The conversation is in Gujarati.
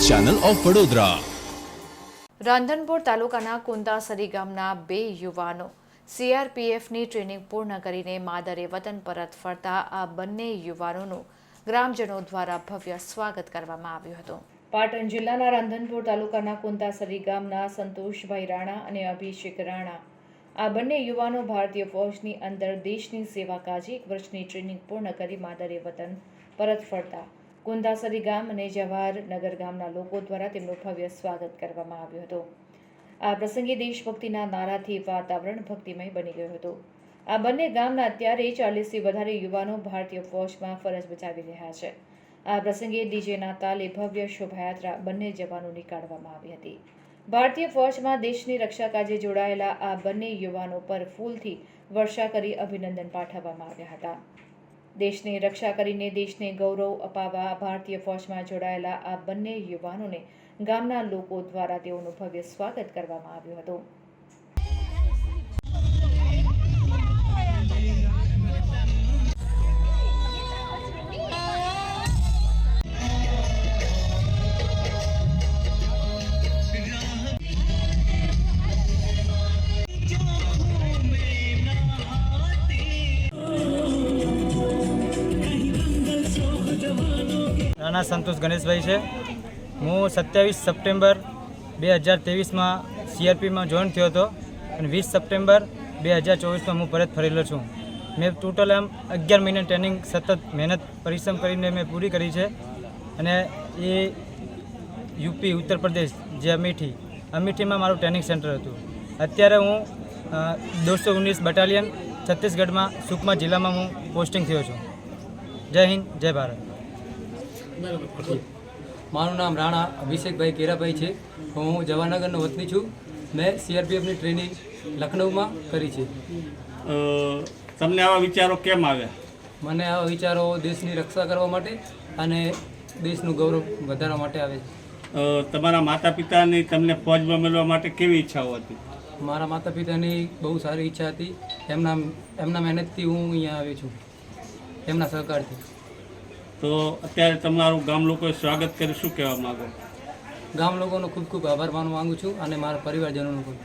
Channel of Vadodara. રાંધનપુર તાલુકાના કુંદાસરી ગામના 2 યુવાનો સીઆરપીએફની ટ્રેનિંગ પૂર્ણ કરીને માદરે વતન પરત ફરતા આ બંને યુવાનોનું ગ્રામજનો દ્વારા ભવ્ય સ્વાગત કરવામાં આવ્યું હતું। પાટણ જિલ્લાના રાંધનપુર તાલુકાના કુંદાસરી ગામના સંતોષભાઈ રાણા અને અભિષેક રાણા આ બંને યુવાનો ભારતીય ફૌજની અંદર દેશની સેવા કાજે 1 વર્ષની ટ્રેનિંગ પૂર્ણ કરી માદરે વતન પરત ફરતા કુંદાસરી ગામ અને જવાહરનગર ગામના લોકો દ્વારા તેમનું ભવ્ય સ્વાગત કરવામાં આવ્યું હતું। આ પ્રસંગે દેશભક્તિના નારાથી વાતાવરણ ભક્તિમય બની ગયું હતું। આ બંને ગામના અત્યારે 40થી વધારે યુવાનો ભારતીય ફૌજમાં ફરજ બજાવી રહ્યા છે। આ પ્રસંગે ડીજેના તાલે ભવ્ય શોભાયાત્રા બંને જવાનો નીકાળવામાં આવી હતી। ભારતીય ફૌજમાં દેશની રક્ષા કાજે જોડાયેલા આ બંને યુવાનો પર ફૂલથી વર્ષા કરી અભિનંદન પાઠવવામાં આવ્યા હતા। દેશની રક્ષા કરીને દેશને ગૌરવ અપાવવા ભારતીય ફૌજમાં જોડાયેલા આ બંને યુવાનોને ગામના લોકો દ્વારા તેઓનું ભવ્ય સ્વાગત કરવામાં આવ્યું હતું। राणा संतोष गणेशभाई है। हूँ 27 सप्टेम्बर 2023 में सीआरपी में जॉइन थयो तो 20 सप्टेम्बर 2024 में हूँ परत फरेलो छूँ। मैं टोटल आम 11 महीना ट्रेनिंग सतत मेहनत परिश्रम करीने मैं पूरी करी है। अने ये यूपी उत्तर प्रदेश जे अमेठी में मारू ट्रेनिंग सेंटर हतुं। अत्यारे हूँ 219 बटालियन छत्तीसगढ़ में सुकमा जिला में हूँ पोस्टिंग थयो छूँ। जय हिंद जय भारत। मारू नाम राणा अभिषेक भाई केराभाई है। हूँ जवाहरनगर वतनी छूँ। मैं सीआरपीएफ ट्रेनिंग लखनऊ में करी है। तमने आवा विचारो केम आव्या? मने आवा विचारो देशनी रक्षा करवा माटे अने देशनु गौरव वधारवा माटे आवे छे। तमारा माता पितानी तमने फौजमां मेळवा माटे केवी इच्छाओ हती? मारा माता पितानी बहु सारी इच्छा थी। एमना मेहनतथी हूँ अहींया आव्यो छूं, एमना सहकारथी। तो अत्यारे तमारुं गाम लोकोए स्वागत कर्युं, शुं कहेवा मागो? गाम लोगोनो खूब खूब आभार मानवा मांगू छूं अने मारा परिवारजनोनो पण।